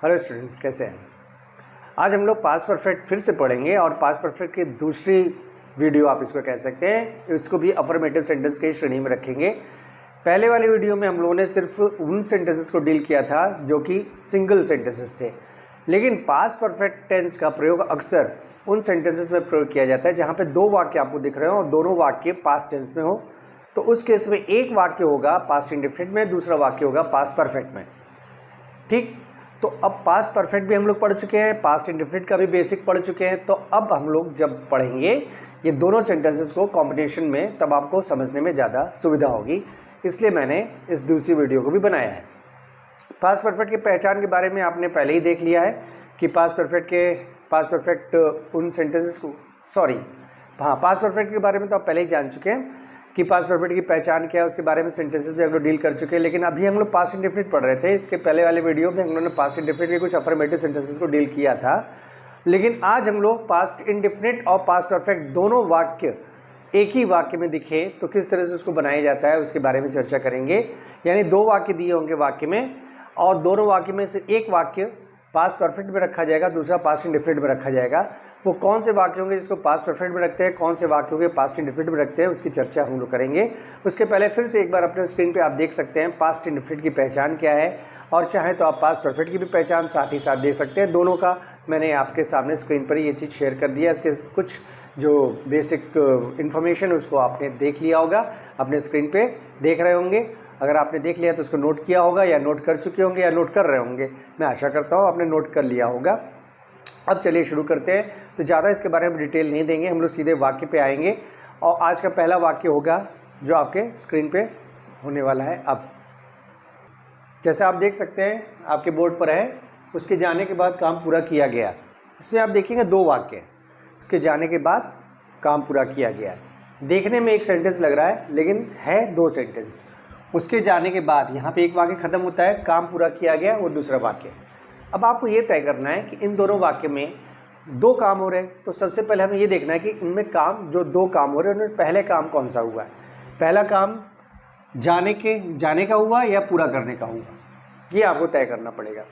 Hello students, कैसे हैं? आज हम लोग पास्ट परफेक्ट फिर से पढ़ेंगे और पास्ट परफेक्ट की दूसरी वीडियो आप इसको कह सकते हैं, इसको भी अफर्मेटिव सेंटेंस की श्रेणी में रखेंगे। पहले वाली वीडियो में हम लोगों ने सिर्फ उन सेंटेंसेस को डील किया था जो कि सिंगल सेंटेंसेस थे, लेकिन पास्ट परफेक्ट टेंस का प्रयोग अक्सर उन सेंटेंसेस में प्रयोग किया जाता है जहाँ पे दो वाक्य आपको दिख रहे हो और दोनों वाक्य पास्ट टेंस में हो। तो उस केस में एक वाक्य होगा पास्ट इंडेफिनिट में, दूसरा वाक्य होगा पास्ट परफेक्ट में। ठीक, तो अब पास्ट परफेक्ट भी हम लोग पढ़ चुके हैं, पास्ट इंडेफिनिट का भी बेसिक पढ़ चुके हैं। तो अब हम लोग जब पढ़ेंगे ये दोनों सेंटेंसेस को कॉम्बिनेशन में, तब आपको समझने में ज़्यादा सुविधा होगी, इसलिए मैंने इस दूसरी वीडियो को भी बनाया है। पास्ट परफेक्ट की पहचान के बारे में आपने पहले ही देख लिया है कि पास्ट परफेक्ट उन सेंटेंसेस को पास्ट परफेक्ट के बारे में तो आप पहले ही जान चुके हैं कि पास्ट परफेक्ट की पहचान क्या है, उसके बारे में सेंटेंसेस भी हम लोग डील कर चुके हैं। लेकिन अभी हम लोग पास्ट इंडेफिनिट पढ़ रहे थे। इसके पहले वाले वीडियो में हम लोगों ने पास्ट इंडेफिनिट के कुछ अफर्मेटिव सेंटेंसेस को डील किया था, लेकिन आज हम लोग पास्ट इंडेफिनिट और पास्ट परफेक्ट दोनों वाक्य एक ही वाक्य में दिखे तो किस तरह से उसको बनाया जाता है उसके बारे में चर्चा करेंगे। यानी दो वाक्य दिए होंगे वाक्य में, और दोनों वाक्य में से एक वाक्य पास्ट परफेक्ट में रखा जाएगा, दूसरा पास्ट इंडेफिनिट में रखा जाएगा। वो कौन से वाक्य होंगे जिसको पास्ट परफेक्ट में रखते हैं, कौन से वाक्य होंगे पास्ट इंडेफिनिट में रखते हैं, उसकी चर्चा हम लोग करेंगे। उसके पहले फिर से एक बार अपने स्क्रीन पे आप देख सकते हैं पास्ट इंडेफिनिट की पहचान क्या है, और चाहे तो आप पास्ट परफेक्ट की भी पहचान साथ ही साथ देख सकते हैं। दोनों का मैंने आपके सामने स्क्रीन पर ये चीज़ शेयर कर दिया। इसके कुछ जो बेसिक इन्फॉर्मेशन उसको आपने देख लिया होगा, अपने स्क्रीन पे देख रहे होंगे। अगर आपने देख लिया तो उसको नोट किया होगा, या नोट कर चुके होंगे, या नोट कर रहे होंगे। मैं आशा करता हूँ आपने नोट कर लिया होगा। अब चलिए शुरू करते हैं। तो ज़्यादा इसके बारे में डिटेल नहीं देंगे, हम लोग सीधे वाक्य पे आएंगे। और आज का पहला वाक्य होगा जो आपके स्क्रीन पे होने वाला है। अब जैसे आप देख सकते हैं आपके बोर्ड पर है, उसके जाने के बाद काम पूरा किया गया। इसमें आप देखेंगे दो वाक्य, उसके जाने के बाद काम पूरा किया गया। देखने में एक सेंटेंस लग रहा है, लेकिन है दो सेंटेंस। उसके जाने के बाद यहाँ पे एक वाक्य खत्म होता है, काम पूरा किया गया, वो दूसरा वाक्य। अब आपको ये तय करना है कि इन दोनों वाक्य में दो काम हो रहे हैं। तो सबसे पहले हमें ये देखना है कि इनमें काम, जो दो काम हो रहे हैं उनमें पहले काम कौन सा हुआ है। पहला काम जाने का हुआ या पूरा करने का हुआ, ये आपको तय करना पड़ेगा।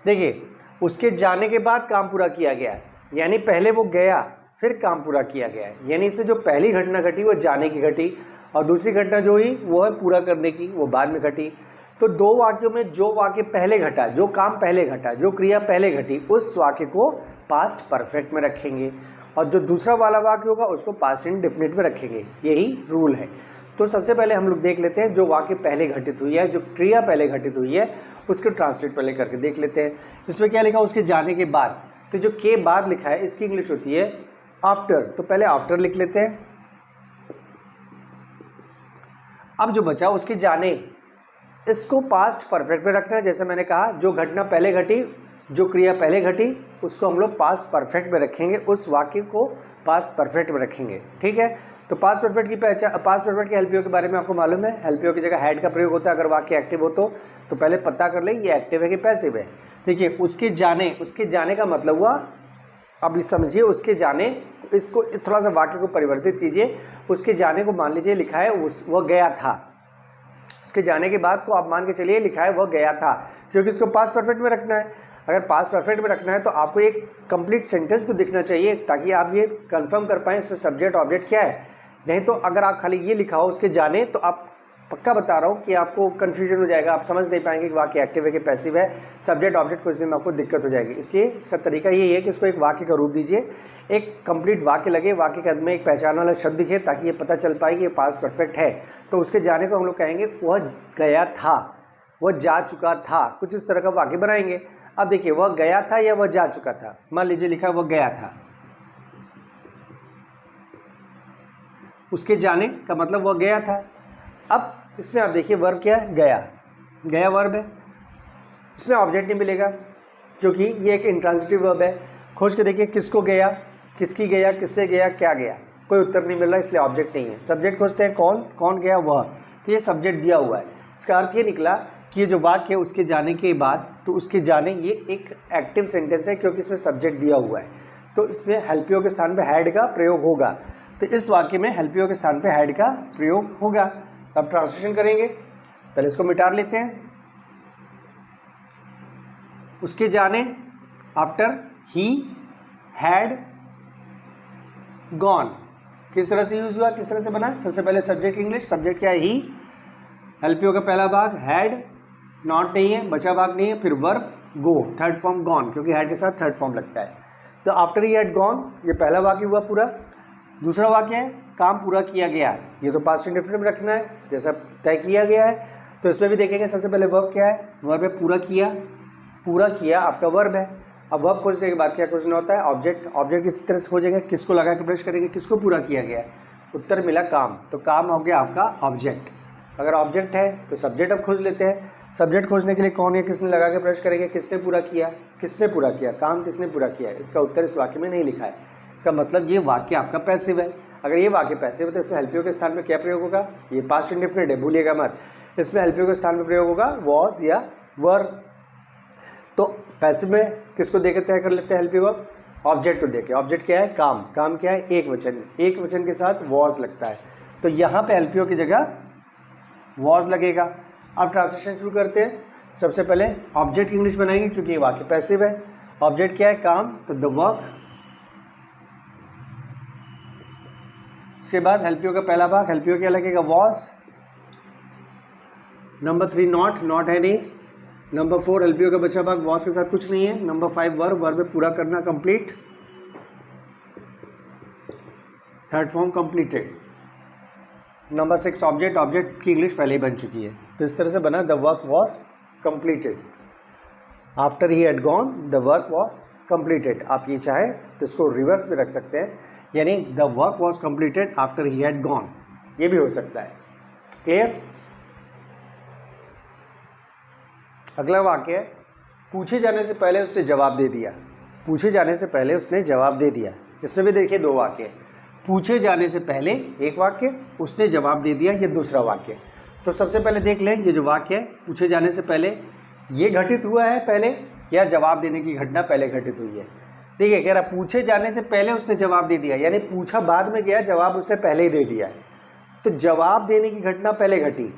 देखिए, उसके जाने के बाद काम पूरा किया गया है, यानी पहले वो गया फिर काम पूरा किया गया है। यानी इसमें जो पहली घटना घटी वो जाने की घटी, और दूसरी घटना जो हुई वो है पूरा करने की, वो बाद में घटी। तो दो वाक्यों में जो वाक्य पहले घटा, जो काम पहले घटा, जो क्रिया पहले घटी, उस वाक्य को पास्ट परफेक्ट में रखेंगे, और जो दूसरा वाला वाक्य होगा उसको पास्ट इंडेफिनिट में रखेंगे। यही रूल है। तो सबसे पहले हम लोग देख लेते हैं जो वाक्य पहले घटित हुई है, जो क्रिया पहले घटित हुई है, उसको ट्रांसलेट पहले करके देख लेते हैं। इसमें क्या लिखा, उसके जाने के बाद। तो जो के बाद लिखा है इसकी इंग्लिश होती है आफ्टर, तो पहले आफ्टर लिख लेते हैं। अब जो बचा उसके जाने, इसको पास्ट परफेक्ट में रखना है। जैसे मैंने कहा, जो घटना पहले घटी, जो क्रिया पहले घटी, उसको हम लोग पास्ट परफेक्ट में रखेंगे, उस वाक्य को पास्ट परफेक्ट में रखेंगे। ठीक है। तो पास्ट परफेक्ट की पहचान, पास्ट परफेक्ट के हेल्पियो के बारे में आपको मालूम है। हेल्पियो की जगह हैड का प्रयोग होता है अगर वाक्य एक्टिव हो तो पहले पता कर ले ये एक्टिव है कि पैसिव है। देखिए, उसके जाने का मतलब हुआ, अब इस समझिए, उसके जाने, इसको थोड़ा सा वाक्य को परिवर्तित कीजिए। उसके जाने को मान लीजिए लिखा है वह गया था। उसके जाने के बाद को आप मान के चलिए लिखा है वह गया था, क्योंकि इसको पास्ट परफेक्ट में रखना है। अगर पास्ट परफेक्ट में रखना है तो आपको एक कंप्लीट सेंटेंस तो दिखना चाहिए, ताकि आप ये कंफर्म कर पाएँ इसमें सब्जेक्ट ऑब्जेक्ट क्या है। नहीं तो अगर आप खाली ये लिखा हो उसके जाने, तो आप पक्का बता रहा हूँ कि आपको कन्फ्यूजन हो जाएगा, आप समझ नहीं पाएंगे कि वाक्य एक्टिव है कि पैसिव है, सब्जेक्ट ऑब्जेक्ट खोजने में आपको दिक्कत हो जाएगी। इसलिए इसका तरीका यही है कि इसको एक वाक्य का रूप दीजिए, एक कंप्लीट वाक्य लगे, वाक्य के अंत में एक पहचान वाला शब्द दिखे, ताकि ये पता चल पाए कि ये पास्ट परफेक्ट है। तो उसके जाने को हम लोग कहेंगे वह गया था, वह जा चुका था, कुछ इस तरह का वाक्य बनाएंगे। अब देखिए, वह गया था या वह जा चुका था। मान लीजिए लिखा वह गया था, उसके जाने का मतलब वह गया था। अब इसमें आप देखिए वर्ब क्या है, गया वर्ब है। इसमें ऑब्जेक्ट नहीं मिलेगा क्योंकि ये एक इंट्रांजिटिव वर्ब है। खोज के देखिए, किसको गया, किसकी गया, किससे गया, क्या गया, कोई उत्तर नहीं मिल रहा, इसलिए ऑब्जेक्ट नहीं है। सब्जेक्ट खोजते हैं, कौन गया, वह। तो ये सब्जेक्ट दिया हुआ है। इसका अर्थ ये निकला कि ये जो वाक्य है उसके जाने के बाद, तो उसके जाने, ये एक एक्टिव सेंटेंस है क्योंकि इसमें सब्जेक्ट दिया हुआ है। तो इसमें हेल्पियो के स्थान पर हैड का प्रयोग होगा। तो इस वाक्य में हेल्पियो के स्थान पर हैड का प्रयोग होगा। अब ट्रांसलेशन करेंगे, पहले इसको मिटा लेते हैं। उसके जाने, आफ्टर ही हैड गॉन, किस तरह से यूज हुआ, किस तरह से बना। सबसे पहले सब्जेक्ट इंग्लिश, सब्जेक्ट क्या है ही, एलपीओ का पहला भाग हैड, नॉट नहीं है, बचा भाग नहीं है, फिर वर्ब गो, थर्ड फॉर्म गॉन, क्योंकि हैड के साथ थर्ड फॉर्म लगता है। तो आफ्टर ही हैड गॉन, ये पहला वाक्य हुआ पूरा। दूसरा वाक्य है काम पूरा किया गया, ये तो पास्ट इंडेफिनिट में रखना है जैसा तय किया गया है। तो इसमें भी देखेंगे सबसे पहले वर्ब क्या है, वर्ब है पूरा किया, पूरा किया आपका वर्ब है। अब वर्ब खोजने के बाद क्या खोजना होता है, ऑब्जेक्ट, ऑब्जेक्ट किस तरह से खोजेंगे, किसको लगा के प्रश्न करेंगे, किसको पूरा किया गया है, उत्तर मिला काम, तो काम हो गया आपका ऑब्जेक्ट। अगर ऑब्जेक्ट है तो सब्जेक्ट अब खोज लेते हैं, सब्जेक्ट खोजने के लिए कौन है, किसने लगा के प्रश्न करेंगे, किसने पूरा किया, किसने पूरा किया, काम किसने पूरा किया है। इसका उत्तर इस वाक्य में नहीं लिखा है, इसका मतलब ये वाक्य आपका पैसिव है। अगर ये वाक्य पैसिव है तो इसमें हेल्पियो के स्थान में क्या प्रयोग होगा, ये पास्ट इंडेफिनिट है भूलिएगा मत, इसमें हेल्पियो के स्थान में प्रयोग होगा वॉज या वर। तो पैसिव में किसको देकर तय कर लेते हैं हेल्पियो वर्ब, ऑब्जेक्ट को देके। ऑब्जेक्ट क्या है, काम, काम क्या है, एक वचन, एक वचन के साथ वॉज लगता है, तो यहाँ पे हेल्पियो की जगह वॉज लगेगा। अब ट्रांसलेशन शुरू करते हैं। सबसे पहले ऑब्जेक्ट इंग्लिश बनाएंगे क्योंकि ये वाक्य पैसिव है। ऑब्जेक्ट क्या है, काम, तो द वर्क। इसके बाद हेल्पियो का पहला भाग, हेल्पियो क्या लगेगा, वॉज। नंबर 3 नॉट, नॉट है नहीं। नंबर 4 हेल्पियो का बचा भाग, वॉज के साथ कुछ नहीं है। नंबर 5 वर्ब, वर्ब में पूरा करना, complete, third form completed. Number 6 object, object की इंग्लिश पहले ही बन चुकी है, तो इस तरह से बना the work was completed. After he had gone the work was completed. आप ये चाहे तो इसको रिवर्स में रख सकते हैं, यानी the work was completed after he had gone, ये भी हो सकता है। क्लियर। अगला वाक्य है, पूछे जाने से पहले उसने जवाब दे दिया। पूछे जाने से पहले उसने जवाब दे दिया। इसमें भी देखिए दो वाक्य, पूछे जाने से पहले एक वाक्य, उसने जवाब दे दिया ये दूसरा वाक्य। तो सबसे पहले देख लें ये जो वाक्य है, पूछे जाने से पहले ये घटित हुआ है पहले या जवाब देने की घटना पहले घटित हुई है। देखिए कह रहा पूछे जाने से पहले उसने जवाब दे दिया, यानी पूछा बाद में गया, जवाब उसने पहले ही दे दिया है। तो जवाब देने की घटना पहले घटी,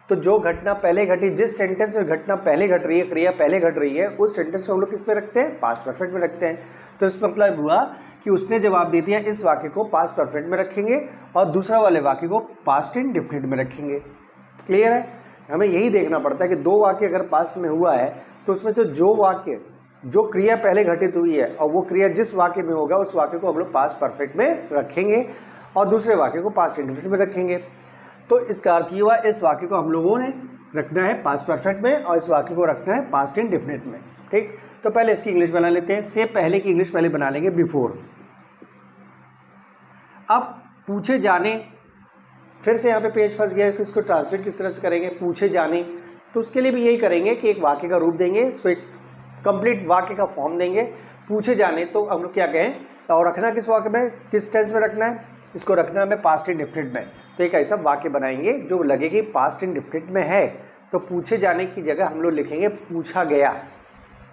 तो जो घटना पहले घटी, जिस सेंटेंस में घटना पहले घट रही है, क्रिया पहले घट रही है, उस सेंटेंस को हम लोग किस में रखते हैं, पास्ट परफेक्ट में रखते हैं। तो इस मतलब हुआ कि उसने जवाब दे दिया, इस वाक्य को पास्ट परफेक्ट में रखेंगे और दूसरा वाले वाक्य को पास्ट इंडेफिनिट में रखेंगे। क्लियर है। हमें यही देखना पड़ता है कि दो वाक्य अगर पास्ट में हुआ है तो उसमें से जो वाक्य, जो क्रिया पहले घटित हुई है और वो क्रिया जिस वाक्य में होगा उस वाक्य को हम लोग पास्ट परफेक्ट में रखेंगे और दूसरे वाक्य को पास्ट इंडेफिनिट में रखेंगे। तो इसका अर्थ ये हुआ इस वाक्य को हम लोगों ने रखना है पास्ट परफेक्ट में और इस वाक्य को रखना है पास्ट इंडेफिनिट में। ठीक, तो पहले इसकी इंग्लिश बना लेते हैं। से पहले की इंग्लिश पहले बना लेंगे बिफोर। अब पूछे जाने, फिर से यहाँ पे पेज फंस गया कि इसको ट्रांसलेट किस तरह से करेंगे। पूछे जाने, तो उसके लिए भी यही करेंगे कि एक वाक्य का रूप देंगे, इसको एक कंप्लीट वाक्य का फॉर्म देंगे। पूछे जाने, तो हम लोग क्या कहें और रखना किस वाक्य में, किस टेंस में रखना है, इसको रखना है पास्ट इंडेफिनिट में। तो एक ऐसा वाक्य बनाएंगे जो लगेगी पास्ट इंडेफिनिट में है। तो पूछे जाने की जगह हम लोग लिखेंगे पूछा गया।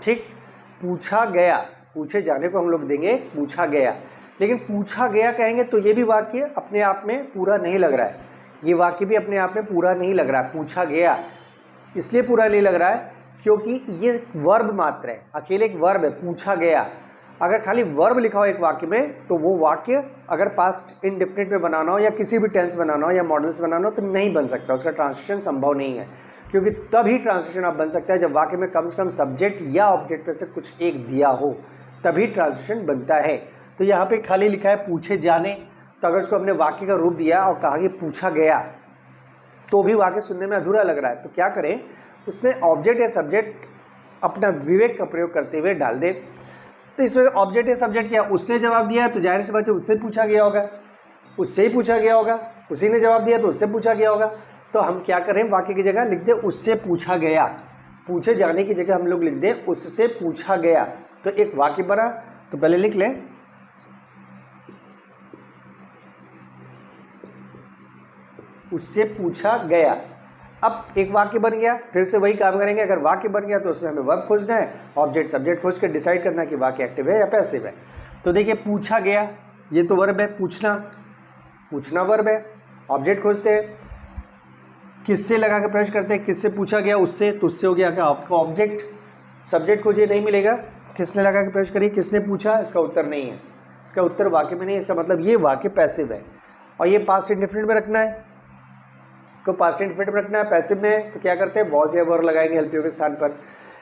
ठीक, पूछा गया, पूछे जाने को हम लोग देंगे पूछा गया। लेकिन पूछा गया कहेंगे तो ये भी वाक्य अपने आप में पूरा नहीं लग रहा है, ये वाक्य भी अपने आप में पूरा नहीं लग रहा है। पूछा गया इसलिए पूरा नहीं लग रहा है क्योंकि ये वर्ब मात्र है, अकेले एक वर्ब है पूछा गया। अगर खाली वर्ब लिखा हो एक वाक्य में तो वो वाक्य अगर पास्ट इंडेफिनिट में बनाना हो या किसी भी टेंस बनाना हो या मॉडल्स बनाना हो तो नहीं बन सकता, उसका ट्रांसलेशन संभव नहीं है। क्योंकि तभी ट्रांसलेशन आप बन सकता है जब वाक्य में कम से कम सब्जेक्ट या ऑब्जेक्ट में से कुछ एक दिया हो, तभी ट्रांसलेशन बनता है। तो यहाँ पे खाली लिखा है पूछे जाने, तो अगर उसको हमने वाक्य का रूप दिया और कहा कि पूछा गया तो भी वाक्य सुनने में अधूरा लग रहा है। तो क्या करें, उसमें ऑब्जेक्ट या सब्जेक्ट अपना विवेक का प्रयोग करते हुए डाल दें। तो इसमें ऑब्जेक्ट या सब्जेक्ट क्या, उसने जवाब दिया है तो जाहिर सी बात है उससे पूछा गया होगा, उससे ही पूछा गया होगा, उसी ने जवाब दिया तो उससे पूछा गया होगा। तो हम क्या करें, वाक्य की जगह लिख दें उससे पूछा गया, पूछे जाने की जगह हम लोग लिख दें उससे पूछा गया। तो एक वाक्य बना, तो पहले लिख लें उससे पूछा गया। अब एक वाक्य बन गया, फिर से वही काम करेंगे। अगर वाक्य बन गया तो उसमें हमें वर्ब खोजना है, ऑब्जेक्ट सब्जेक्ट खोज कर डिसाइड करना कि वाक्य एक्टिव है या पैसिव है। तो देखिए पूछा गया, ये तो वर्ब है, पूछना, पूछना वर्ब है। ऑब्जेक्ट खोजते हैं, किससे लगा के प्रश्न करते हैं, किससे पूछा गया, उससे, तो उससे हो गया क्या आपका ऑब्जेक्ट। सब्जेक्ट खोजिए, नहीं मिलेगा। किसने लगा के प्रश्न करिए, किसने पूछा, इसका उत्तर नहीं है, इसका उत्तर वाक्य में नहीं है। इसका मतलब ये वाक्य पैसिव है और ये पास्ट इंडेफिनिट में रखना है, इसको पास्ट इंडेफिनिट में रखना है। पैसिव में तो क्या करते हैं, वॉज या वर लगाएंगे हेल्पियो के स्थान पर।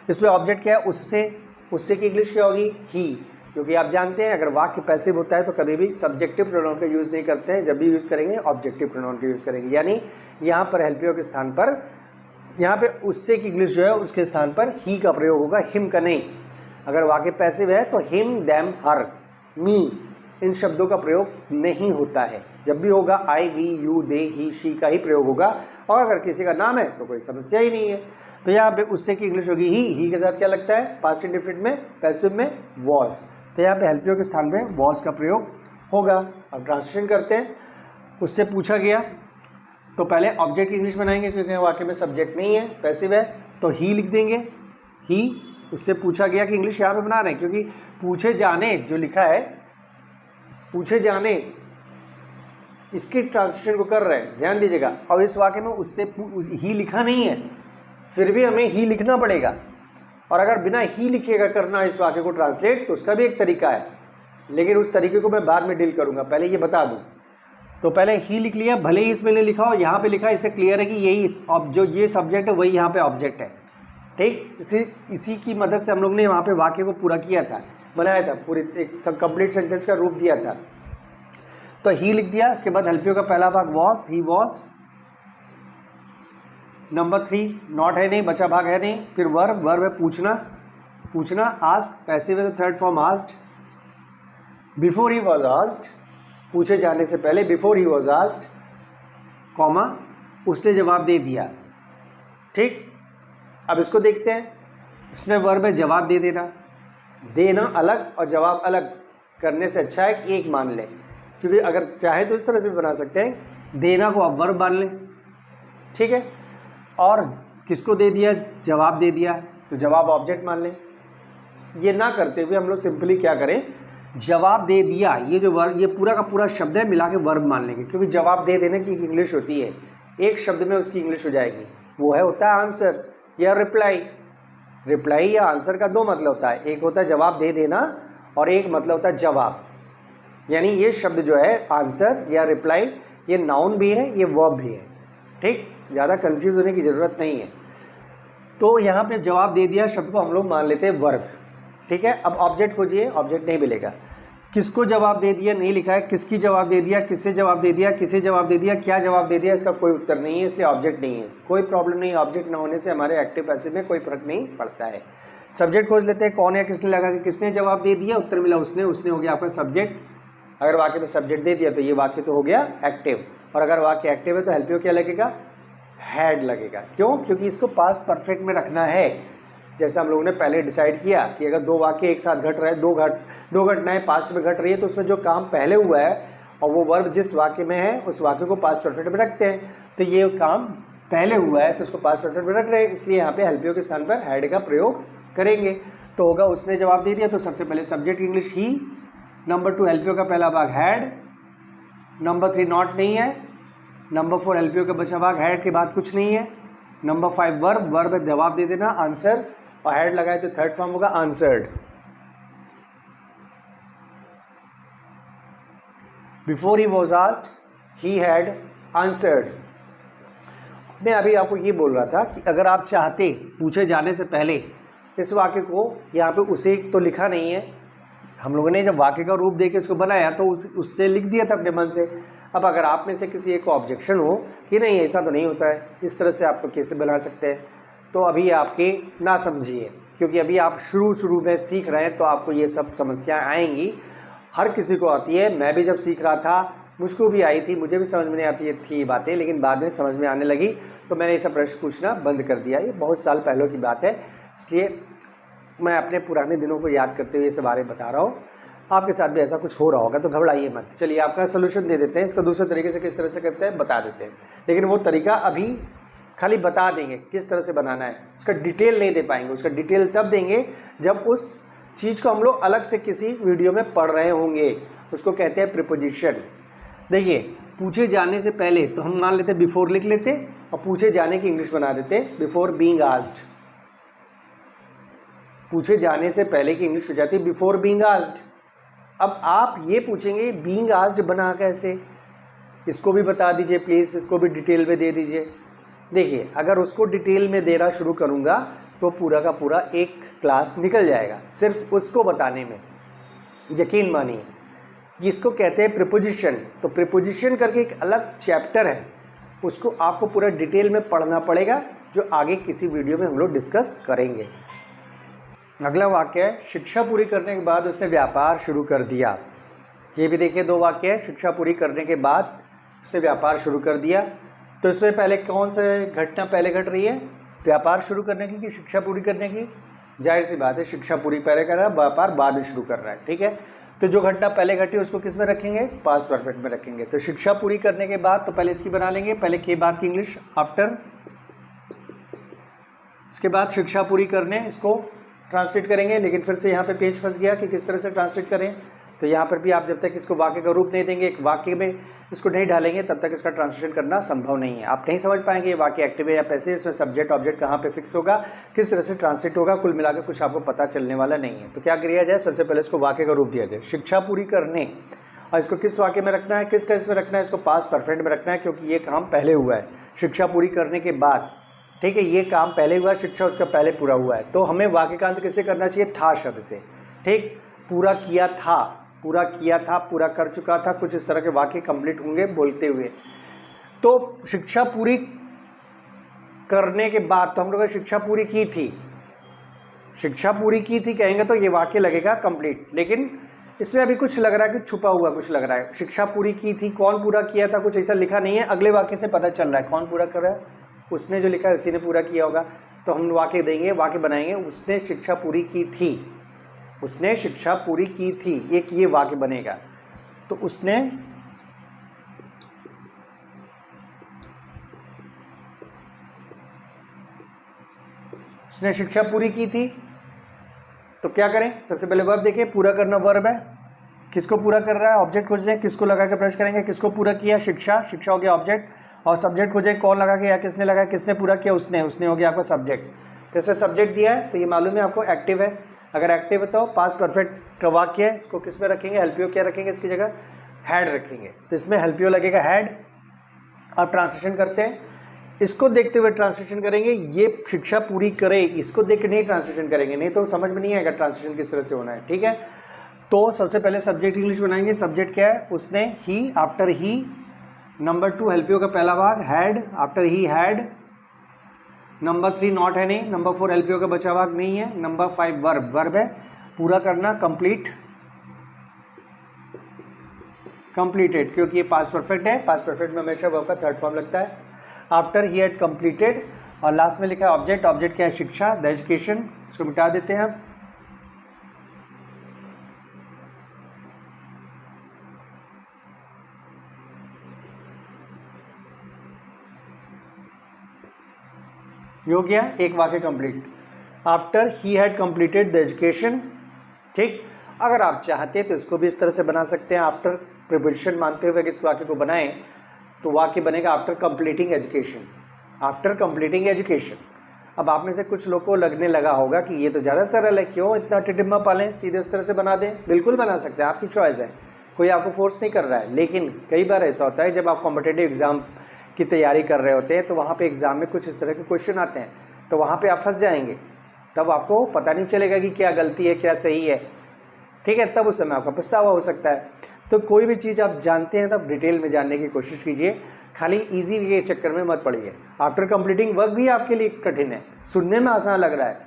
इसमें ऑब्जेक्ट क्या है, उससे, उससे की इंग्लिश क्या होगी, ही, क्योंकि आप जानते हैं अगर वाक्य पैसिव होता है तो कभी भी सब्जेक्टिव प्रोनाउन का यूज़ नहीं करते हैं, जब भी यूज़ करेंगे ऑब्जेक्टिव प्रोनाउन का यूज़ करेंगे। यानी यहाँ पर हेल्पियो के स्थान पर, यहाँ पे उससे की इंग्लिश जो है उसके स्थान पर ही का प्रयोग होगा, हिम का नहीं। अगर वाक्य पैसिव है तो हिम, देम, हर, मी, इन शब्दों का प्रयोग नहीं होता है। जब भी होगा I, we, you, they, he, she का ही प्रयोग होगा। और अगर किसी का नाम है तो कोई समस्या ही नहीं है। तो यहाँ पे उससे की इंग्लिश होगी ही के साथ क्या लगता है, पास्ट इंडेफिनिट में, पैसिव में वॉज। तो यहाँ पे हेल्पियो के स्थान पे वॉज का प्रयोग होगा। अब ट्रांसलेशन करते हैं। उससे पूछा गया तो पहले ऑब्जेक्ट की इंग्लिश बनाएंगे, क्योंकि वाक्य में सब्जेक्ट नहीं है, पैसिव है, तो ही लिख देंगे। ही, उससे पूछा गया की इंग्लिश यहाँ पे बना रहे हैं, क्योंकि पूछे जाने जो लिखा है, पूछे जाने, इसके ट्रांसलेशन को कर रहे हैं, ध्यान दीजिएगा। और इस वाक्य में उससे ही लिखा नहीं है, फिर भी हमें ही लिखना पड़ेगा। और अगर बिना ही लिखेगा करना इस वाक्य को ट्रांसलेट, तो उसका भी एक तरीका है, लेकिन उस तरीके को मैं बाद में डील करूंगा, पहले ये बता दूं। तो पहले ही लिख लिया, भले ही इसमें नहीं लिखा हो, यहाँ पे लिखा है, इससे क्लियर है कि यही जो ये सब्जेक्ट है वही यहाँ पे ऑब्जेक्ट है। ठीक, इसी की मदद से हम लोग ने वहाँ पे वाक्य को पूरा किया था, बनाया था, पूरी एक सब कंप्लीट सेंटेंस का रूप दिया था। तो ही लिख दिया, उसके बाद हेल्पियो का पहला भाग वॉस, ही वॉस। नंबर 3 नॉट है नहीं, बचा भाग है नहीं। फिर वर्ब, वर्ब है पूछना, पूछना। आस्क, पैसिव है तो third form asked. Before he was asked, पूछे जाने से पहले, before he was asked, comma, उसने जवाब दे दिया। ठीक, अब इसको देखते हैं। इसमें वर्ब है जवाब दे देना, देना अलग और जवाब अलग करने से अच्छा है कि एक मान लें, क्योंकि अगर चाहे तो इस तरह से भी बना सकते हैं, देना को आप वर्ब मान लें, ठीक है, और किसको दे दिया, जवाब दे दिया, तो जवाब ऑब्जेक्ट मान लें। ये ना करते हुए हम लोग सिंपली क्या करें, जवाब दे दिया, ये जो वर्ब, ये पूरा का पूरा शब्द है मिला के वर्ब मान लेंगे, क्योंकि जवाब दे देने की इंग्लिश होती है, एक शब्द में उसकी इंग्लिश हो जाएगी, वो है होता है आंसर या रिप्लाई। रिप्लाई या आंसर का दो मतलब होता है, एक होता है जवाब दे देना और एक मतलब होता है जवाब। यानी ये शब्द जो है आंसर या रिप्लाई, ये नाउन भी है, ये वर्ब भी है। ठीक, ज़्यादा कंफ्यूज होने की ज़रूरत नहीं है। तो यहाँ पे जवाब दे दिया शब्द को हम लोग मान लेते हैं वर्ब। ठीक है, अब ऑब्जेक्ट खोजिए, ऑब्जेक्ट नहीं मिलेगा। किसको जवाब दे दिया नहीं लिखा है, किसकी जवाब दे दिया, किससे जवाब दे दिया, किसे जवाब दे दिया, क्या जवाब दे दिया, इसका कोई उत्तर नहीं है, इसलिए ऑब्जेक्ट नहीं है। कोई प्रॉब्लम नहीं, ऑब्जेक्ट ना होने से हमारे एक्टिव पैसिव में कोई फर्क नहीं पड़ता है। सब्जेक्ट खोज लेते हैं, कौन है, किसने लगा कि किसने जवाब दे दिया, उत्तर मिला उसने, उसने हो गया आपका सब्जेक्ट। अगर वाक्य में सब्जेक्ट दे दिया तो ये वाक्य तो हो गया एक्टिव, और अगर वाक्य एक्टिव है तो हेल्पियो क्या लगेगा, हैड लगेगा। क्यों, क्योंकि इसको पास्ट परफेक्ट में रखना है। जैसे हम लोगों ने पहले डिसाइड किया कि अगर दो वाक्य एक साथ घट रहे हैं, दो घटनाएं पास्ट में घट रही है, तो उसमें जो काम पहले हुआ है और वो वर्ब जिस वाक्य में है उस वाक्य को पास्ट परफेक्ट में रखते हैं। तो ये काम पहले हुआ है तो उसको पास्ट परफेक्ट में रख रहे हैं, इसलिए यहाँ पे हेल्पियो के स्थान पर हैड का प्रयोग करेंगे। तो होगा उसने जवाब दे दिया, तो सबसे पहले सब्जेक्ट इंग्लिश ही। नंबर 2 हेल्पियो का पहला भाग हैड। नंबर 3 नॉट नहीं है। नंबर 4 हेल्पियो का बचा भाग, हैड के बाद कुछ नहीं है। नंबर 5 वर्ब, वर्ब जवाब दे देना आंसर, और हैड लगाए तो थर्ड फॉर्म होगा answered. Before he was asked, he had answered. मैं अभी आपको ये बोल रहा था कि अगर आप चाहते पूछे जाने से पहले इस वाक्य को, यहाँ पे उसे तो लिखा नहीं है, हम लोगों ने जब वाक्य का रूप देके इसको बनाया तो उससे लिख दिया था अपने मन से। अब अगर आप में से किसी एक को ऑब्जेक्शन हो कि नहीं ऐसा तो नहीं होता है, इस तरह से आप तो कैसे बना सकते हैं, तो अभी आपके ना समझिए, क्योंकि अभी आप शुरू में सीख रहे हैं तो आपको ये सब समस्याएं आएंगी। हर किसी को आती है, मैं भी जब सीख रहा था मुझको भी आई थी, मुझे भी समझ में नहीं आती थी ये बातें, लेकिन बाद में समझ में आने लगी तो मैंने ये सब प्रश्न पूछना बंद कर दिया। ये बहुत साल पहले की बात है, इसलिए मैं अपने पुराने दिनों को याद करते हुए इस बारे में बता रहा हूँ। आपके साथ भी ऐसा कुछ हो रहा होगा तो घबराइए मत। चलिए आपका सोल्यूशन दे देते हैं, इसका दूसरे तरीके से किस तरह से करते हैं बता देते हैं, लेकिन वो तरीका अभी खाली बता देंगे किस तरह से बनाना है, उसका डिटेल नहीं दे पाएंगे। उसका डिटेल तब देंगे जब उस चीज़ को हम लोग अलग से किसी वीडियो में पढ़ रहे होंगे। उसको कहते हैं प्रीपोजिशन। देखिए, पूछे जाने से पहले तो हम मान लेते बिफोर लिख लेते और पूछे जाने की इंग्लिश बना देते बिफोर बीइंग आस्क्ड। पूछे जाने से पहले की इंग्लिश हो जाती है बिफोर बीइंग आस्क्ड। अब आप ये पूछेंगे बीइंग आस्क्ड बना कैसे, इसको भी बता दीजिए प्लीज़, इसको भी डिटेल में दे दीजिए। देखिए अगर उसको डिटेल में देना शुरू करूँगा तो पूरा का पूरा एक क्लास निकल जाएगा सिर्फ उसको बताने में। यकीन मानिए, इसको कहते हैं प्रीपोजिशन। तो प्रीपोजिशन करके एक अलग चैप्टर है, उसको आपको पूरा डिटेल में पढ़ना पड़ेगा, जो आगे किसी वीडियो में हम लोग डिस्कस करेंगे। अगला वाक्य है, शिक्षा पूरी करने के बाद उसने व्यापार शुरू कर दिया। ये भी देखिए दो वाक्य है, शिक्षा पूरी करने के बाद उसने व्यापार शुरू कर दिया। तो इसमें पहले कौन से घटना पहले घट रही है, व्यापार शुरू करने की कि शिक्षा पूरी करने की? जाहिर सी बात है शिक्षा पूरी पहले कर रहा है, व्यापार बाद में शुरू कर रहा है। ठीक है, तो जो घटना पहले घटी उसको किस में रखेंगे, पास्ट परफेक्ट में रखेंगे। तो शिक्षा पूरी करने के बाद तो पहले इसकी बना लेंगे, पहले के बाद की इंग्लिश आफ्टर, इसके बाद शिक्षा पूरी करने इसको ट्रांसलेट करेंगे। लेकिन फिर से यहाँ पे पेज फंस गया कि किस तरह से ट्रांसलेट करें। तो यहाँ पर भी आप जब तक इसको वाक्य का रूप नहीं देंगे, एक वाक्य में इसको नहीं डालेंगे, तब तक इसका ट्रांसलेशन करना संभव नहीं है। आप नहीं समझ पाएंगे ये वाक्य एक्टिव है या पैसिव, इसमें सब्जेक्ट ऑब्जेक्ट कहाँ पे फिक्स होगा, किस तरह से ट्रांसलेट होगा, कुल मिलाकर कुछ आपको पता चलने वाला नहीं है। तो क्या किया जाए, सबसे पहले इसको वाक्य का रूप दिया जाए, शिक्षा पूरी करने। और इसको किस वाक्य में रखना है, किस टेंस में रखना है, इसको पास्ट परफेक्ट में रखना है, क्योंकि ये काम पहले हुआ है शिक्षा पूरी करने के बाद। ठीक है, ये काम पहले हुआ, शिक्षा उसका पहले पूरा हुआ है। तो हमें वाक्य का अंत किससे करना चाहिए, था शब्द से। ठीक, पूरा किया था, पूरा किया था, पूरा कर चुका था, कुछ इस तरह के वाक्य कंप्लीट होंगे बोलते हुए। तो शिक्षा पूरी करने के बाद, तो हम लोग शिक्षा पूरी की थी, शिक्षा पूरी की थी कहेंगे तो ये वाक्य लगेगा कंप्लीट। लेकिन इसमें अभी कुछ लग रहा है कि छुपा हुआ कुछ लग रहा है। शिक्षा पूरी की थी, कौन पूरा किया था, कुछ ऐसा लिखा नहीं है। अगले वाक्य से पता चल रहा है कौन पूरा कर रहा है, उसने जो लिखा है उसी ने पूरा किया होगा। तो हम वाक्य देंगे, वाक्य बनाएंगे, उसने शिक्षा पूरी की थी, उसने शिक्षा पूरी की थी, एक ये वाक्य बनेगा। तो उसने शिक्षा पूरी की थी। तो क्या करें, सबसे पहले वर्ब देखिए, पूरा करना वर्ब है, किसको पूरा कर रहा है, ऑब्जेक्ट खोजें, किसको लगा के प्रश्न करेंगे, किसको पूरा किया, शिक्षा, शिक्षा हो गया ऑब्जेक्ट, और सब्जेक्ट खोजें, कौन लगा के या किसने लगाया, किसने पूरा किया, उसने, उसने हो गया आपका सब्जेक्ट। तो इसमें सब्जेक्ट दिया है, तो ये मालूम है आपको एक्टिव है। अगर एक्टिव है तो पास्ट परफेक्ट का वाक्य है, इसको किस में रखेंगे, हेल्पियो क्या रखेंगे, इसकी जगह हैड रखेंगे। तो इसमें हेल्पियो लगेगा हैड। अब ट्रांसलेशन करते हैं, इसको देखते हुए ट्रांसलेशन करेंगे। ये शिक्षा पूरी करे, इसको देख के नहीं ट्रांसलेशन करेंगे, नहीं तो समझ में नहीं आएगा ट्रांसलेशन किस तरह से होना है। ठीक है, तो सबसे पहले सब्जेक्ट इंग्लिश बनाएंगे। सब्जेक्ट क्या है, उसने, ही, आफ्टर ही। नंबर 2 हेल्पियो का पहला भाग had, after he had. Number 3 not है नहीं। नंबर 4 हेल्पियो का बचा भाग नहीं है। नंबर 5 वर्ब, वर्ब है, पूरा करना, कंप्लीट, कंप्लीटेड, क्योंकि ये पास्ट परफेक्ट है। पास्ट परफेक्ट में हमेशा वर्ब का थर्ड फॉर्म लगता है। आफ्टर ही हैड कंप्लीटेड, और लास्ट में लिखा है ऑब्जेक्ट, ऑब्जेक्ट क्या है, शिक्षा, द एजुकेशन। इसको मिटा देते हैं। ये हो गया एक वाक्य complete, after he had completed the education. ठीक, अगर आप चाहते हैं तो इसको भी इस तरह से बना सकते हैं, आफ्टर प्रीपोजिशन मानते हुए इस वाक्य को बनाएं तो वाक्य बनेगा after completing education, after completing education. अब आप में से कुछ लोग को लगने लगा होगा कि ये तो ज़्यादा सरल है, क्यों इतना टिटिम्मा पालें, सीधे उस तरह से बना दें। बिल्कुल बना सकते हैं, आपकी चॉइस है, कोई आपको फोर्स नहीं कर रहा है। लेकिन कई बार ऐसा होता है जब आप कॉम्पिटिटिव एग्जाम की तैयारी कर रहे होते हैं तो वहाँ पे एग्ज़ाम में कुछ इस तरह के क्वेश्चन आते हैं, तो वहाँ पे आप फंस जाएंगे, तब आपको पता नहीं चलेगा कि क्या गलती है क्या सही है। ठीक है, तब उस समय आपका पछतावा हो सकता है। तो कोई भी चीज़ आप जानते हैं तब डिटेल में जानने की कोशिश कीजिए, खाली इजी के चक्कर में मत पड़िए। आफ्टर कंप्लीटिंग वर्क भी आपके लिए कठिन है, सुनने में आसान लग रहा है,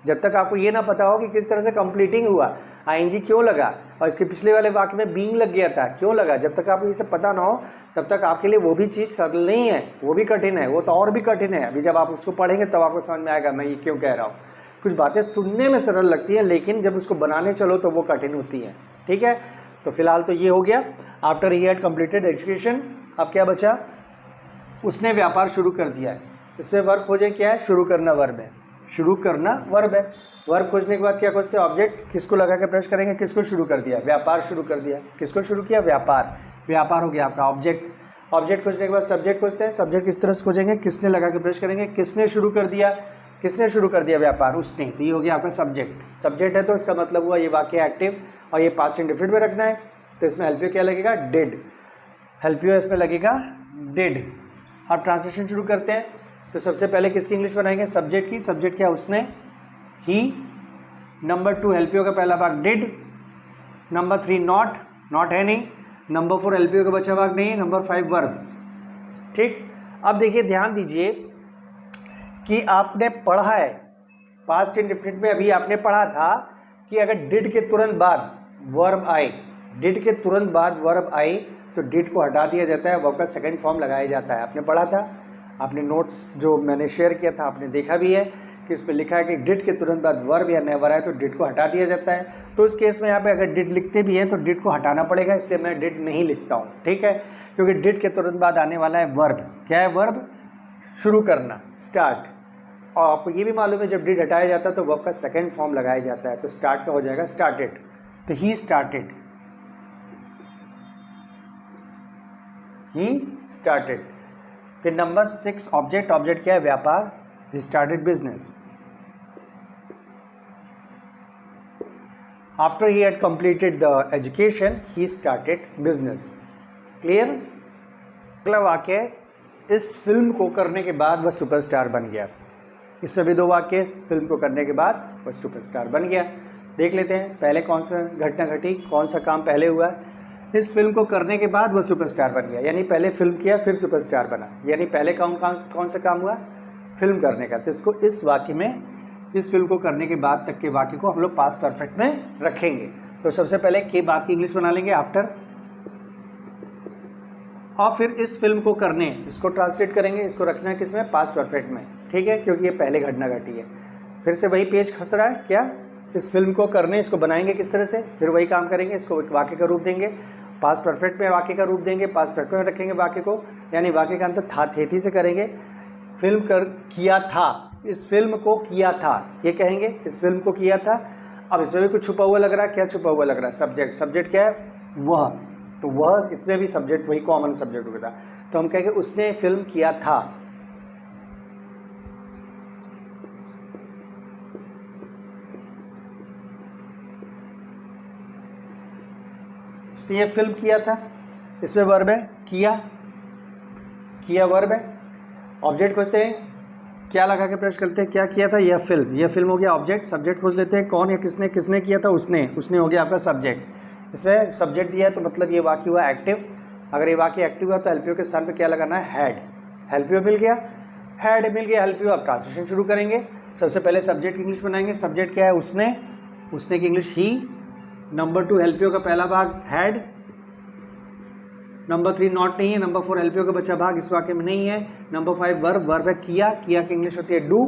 जब तक आपको ये ना पता हो कि किस तरह से कंप्लीटिंग हुआ, आईएनजी क्यों लगा, और इसके पिछले वाले वाक्य में बीइंग लग गया था, क्यों लगा, जब तक आपको ये सब पता ना हो तब तक आपके लिए वो भी चीज़ सरल नहीं है, वो भी कठिन है, वो तो और भी कठिन है। अभी जब आप उसको पढ़ेंगे तब आपको समझ में आएगा मैं ये क्यों कह रहा हूँ। कुछ बातें सुनने में सरल लगती हैं लेकिन जब उसको बनाने चलो तो वो कठिन होती हैं। ठीक है, तो फिलहाल तो ये हो गया, after he had completed education. अब क्या बचा, उसने व्यापार शुरू कर दिया है। इसमें वर्ब खोजें, क्या है, शुरू करना वर्ब है, शुरू करना वर्ब है। वर्ब खोजने के बाद क्या खोजते हैं, ऑब्जेक्ट, किसको लगा के प्रश्न करेंगे, किसको शुरू कर दिया, व्यापार शुरू कर दिया, किसको शुरू किया, व्यापार, व्यापार हो गया आपका ऑब्जेक्ट। ऑब्जेक्ट खोजने के बाद सब्जेक्ट खोजते हैं, सब्जेक्ट किस तरह से खोजेंगे, किसने लगा के प्रश्न करेंगे, किसने शुरू कर दिया, किसने शुरू कर दिया व्यापार? उसने। तो ये हो गया आपका सब्जेक्ट। सब्जेक्ट है तो इसका मतलब हुआ ये वाक्य एक्टिव और ये पास्ट इंडेफिनिट में रखना है, तो इसमें हेल्प यू क्या लगेगा? डिड। हेल्प यू इसमें लगेगा डिड। अब ट्रांसलेशन शुरू करते हैं। तो सबसे पहले किसकी इंग्लिश बनाएंगे? सब्जेक्ट की। सब्जेक्ट क्या? उसने, ही। नंबर 2 हेल्प यू का पहला भाग डिड। नंबर 3 नॉट, नॉट है नहीं। नंबर 4 हेल्प यू का बचा भाग नहीं है। Number 5 verb. ठीक। अब देखिए, ध्यान दीजिए कि आपने पढ़ा है पास्ट इंडेफिनिट में, अभी आपने पढ़ा था कि अगर डिड के तुरंत बाद वर्ब आए, डिड के तुरंत बाद वर्ब आए तो डिड को हटा दिया जाता है, वर्ब का सेकंड फॉर्म लगाया जाता है। आपने पढ़ा था, आपने नोट्स जो मैंने शेयर किया था आपने देखा भी है कि इसमें लिखा है कि डिड के तुरंत बाद वर्ब या नेवर आए तो डिड को हटा दिया जाता है। तो इस केस में यहाँ पे अगर डिड लिखते भी हैं तो डिड को हटाना पड़ेगा, इसलिए मैं डिड नहीं लिखता हूँ। ठीक है, क्योंकि डिड के तुरंत बाद आने वाला है वर्ब। क्या है? वर्ब, शुरू करना, स्टार्ट। और आपको ये भी मालूम है जब डिड हटाया जाता है तो वर्ब का सेकंड फॉर्म लगाया जाता है, तो स्टार्ट का हो जाएगा स्टार्टेड। तो ही स्टार्टेड, ही स्टार्टेड। फिर नंबर 6 ऑब्जेक्ट। ऑब्जेक्ट क्या है? व्यापार। He started business. After he had completed the education he started business. Clear? अगला वाक्य है, इस फिल्म को करने के बाद वह सुपरस्टार बन गया। इसमें भी 2 वाक्य, फिल्म को करने के बाद वह सुपरस्टार बन गया। देख लेते हैं पहले कौन सा घटना घटी, कौन सा काम पहले हुआ। इस फिल्म को करने के बाद वह सुपरस्टार बन गया, यानी पहले फिल्म किया फिर सुपरस्टार बना, यानी पहले कौन सा काम हुआ? फिल्म करने का। तो इसको इस वाक्य में, इस फिल्म को करने के बाद तक के वाक्य को हम लोग पास्ट परफेक्ट में रखेंगे। तो सबसे पहले के बाद की इंग्लिश बना लेंगे आफ्टर, और फिर इस फिल्म को करने, इसको ट्रांसलेट करेंगे, इसको रखना है किसमें? पास्ट परफेक्ट में। ठीक है, क्योंकि ये पहले घटना घटी है। फिर से वही पेज खस रहा है क्या? इस फिल्म को करने, इसको बनाएंगे किस तरह से? फिर वही काम करेंगे, इसको एक वाक्य का रूप देंगे, पास्ट परफेक्ट में वाक्य का रूप देंगे, पास्ट परफेक्ट में रखेंगे वाक्य को, यानी वाक्य का अंत था थेथी से करेंगे। फिल्म कर किया था, इस फिल्म को किया था, ये कहेंगे इस फिल्म को किया था। अब इसमें भी कुछ छुपा हुआ लग रहा है, क्या छुपा हुआ लग रहा है? सब्जेक्ट। सब्जेक्ट क्या है? वह। तो वह, इसमें भी सब्जेक्ट वही कॉमन सब्जेक्ट हो गया था, तो हम कहेंगे उसने फिल्म किया था। उसने ये फिल्म किया था, इसमें वर्ब है किया, किया वर्ब है। ऑब्जेक्ट खोजते हैं, क्या लगा के प्रश्न करते हैं? क्या किया था? यह फिल्म। यह फिल्म हो गया ऑब्जेक्ट। सब्जेक्ट खोज लेते हैं, कौन या किसने, किसने किया था? उसने। उसने हो गया आपका सब्जेक्ट। इसमें सब्जेक्ट दिया है तो मतलब ये वाक्य हुआ एक्टिव। अगर ये वाक्य एक्टिव हुआ तो हेल्प यू के स्थान पे क्या लगाना है? हैड। हेल्प यू मिल गया, हैड मिल गया हेल्प यू। अब ट्रांसलेशन शुरू करेंगे। सबसे पहले सब्जेक्ट की इंग्लिश बनाएंगे। सब्जेक्ट क्या है? उसने। उसने की English he. Number 2 help you का पहला भाग हैड। नंबर 3 नॉट नहीं है। नंबर 4 हेल्प यू का बचा भाग इस वाक्य में नहीं है। Number 5 verb. वर्ब है किया, किया की इंग्लिश होती है डू,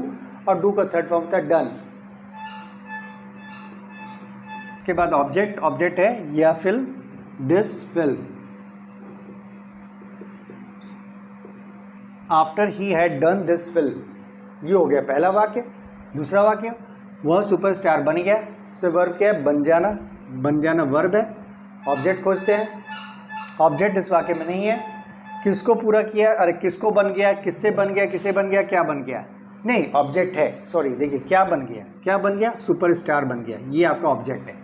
और डू का थर्ड फॉर्म होता है डन। इसके बाद ऑब्जेक्ट। ऑब्जेक्ट है यह film, this film. After he had done this film, ये हो गया पहला वाक्य। दूसरा वाक्य, वह सुपरस्टार बन गया। इसमें वर्ब क्या है? बन जाना। बन जाना वर्ब है। ऑब्जेक्ट खोजते हैं। ऑब्जेक्ट इस वाक्य में नहीं है। किसको पूरा किया? अरे किसको बन गया, किससे बन गया, किसे बन गया, क्या बन गया? नहीं, ऑब्जेक्ट है, सॉरी। देखिए क्या बन गया, क्या बन गया? सुपरस्टार बन गया। ये आपका ऑब्जेक्ट है।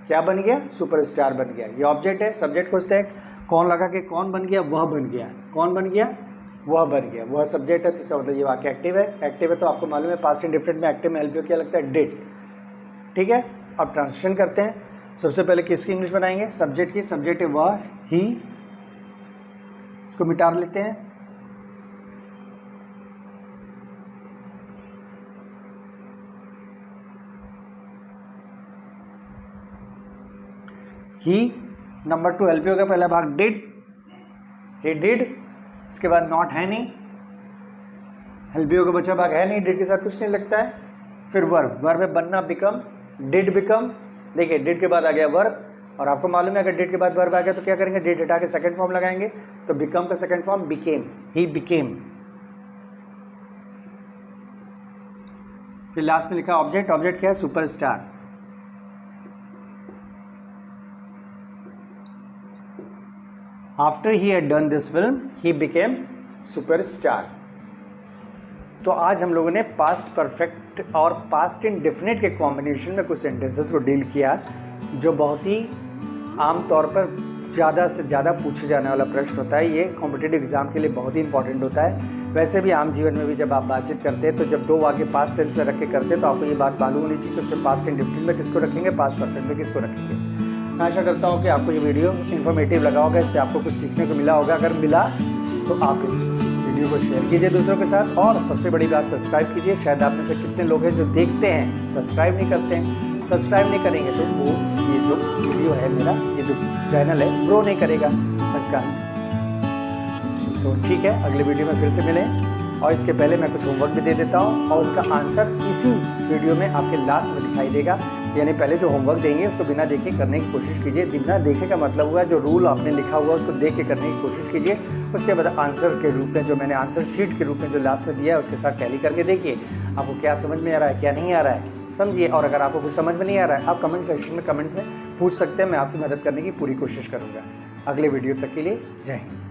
क्या बन गया? सुपरस्टार बन गया। ये ऑब्जेक्ट है। सब्जेक्ट खोजते हैं, कौन लगा के कौन बन गया? वह बन गया। कौन बन गया? वह बन गया। वह सब्जेक्ट है, तो इसका मतलब ये वाक्य एक्टिव है। एक्टिव है तो आपको मालूम है पास्ट इंडेफिनिट में एक्टिव में हेल्प यू क्या लगता है? डिड। ठीक है, अब ट्रांसलेशन करते हैं। सबसे पहले किसकी इंग्लिश बनाएंगे? सब्जेक्ट की। सब्जेक्ट है वह, ही। इसको मिटा लेते हैं। ही। नंबर 2 हेल्प यू का पहला भाग डिड, ही डिड। इसके बाद नॉट है नहीं, हेल्प यू का बचा भाग है नहीं, डिड के साथ कुछ नहीं लगता है। फिर वर्ब। वर्ब है बनना, बिकम, डिड बिकम। देखिए डिड के बाद आ गया वर्ब, और आपको मालूम है अगर डिड के बाद वर्ब आ गया तो क्या करेंगे? डिड हटा के सेकंड फॉर्म लगाएंगे, तो बिकम का second form became, he became. फिर लास्ट में लिखा ऑब्जेक्ट। ऑब्जेक्ट क्या है? Superstar. After he had done this film he became superstar. तो आज हम लोगों ने पास्ट परफेक्ट और पास्ट इंडेफिनिट के कॉम्बिनेशन में कुछ सेंटेंसेस को डील किया, जो बहुत ही आम तौर पर ज़्यादा से ज़्यादा पूछे जाने वाला प्रश्न होता है। ये कॉम्पिटिटिव एग्जाम के लिए बहुत ही इंपॉर्टेंट होता है। वैसे भी आम जीवन में भी जब आप बातचीत करते हैं तो जब दो वाक्य पास्ट टेंस में रख के करते हैं तो आपको ये बात मालूम होनी चाहिए कि उसमें पास्ट इंडेफिनिट में किसको रखेंगे, पास्ट परफेक्ट में किसको रखेंगे। मैं आशा करता हूँ कि आपको ये वीडियो इन्फॉर्मेटिव लगा होगा, इससे आपको कुछ सीखने को मिला होगा। अगर मिला तो आप इस वीडियो को शेयर कीजिए दूसरों के साथ, और सबसे बड़ी बात सब्सक्राइब कीजिए। शायद आप में से कितने लोग हैं जो देखते हैं सब्सक्राइब नहीं करते हैं। सब्सक्राइब नहीं करेंगे तो वो ये जो वीडियो है मेरा, ये जो चैनल है, ग्रो नहीं करेगा इसका। तो ठीक है, अगले वीडियो में फिर से मिलें। और इसके पहले मैं कुछ होमवर्क भी दे देता हूँ और उसका आंसर इसी वीडियो में आपके लास्ट में दिखाई देगा। यानी पहले जो होमवर्क देंगे उसको बिना देखे करने की कोशिश कीजिए। बिना देखे का मतलब हुआ जो रूल आपने लिखा हुआ उसको देख के करने की कोशिश कीजिए। उसके बाद आंसर के रूप में जो मैंने आंसर शीट के रूप में जो लास्ट में दिया है उसके साथ टैली करके देखिए आपको क्या समझ में आ रहा है, क्या नहीं आ रहा है, समझिए। और अगर आपको कुछ समझ में नहीं आ रहा है आप कमेंट सेक्शन में कमेंट में पूछ सकते हैं, मैं आपकी मदद करने की पूरी कोशिश करूँगा। अगले वीडियो तक के लिए जय हिंद।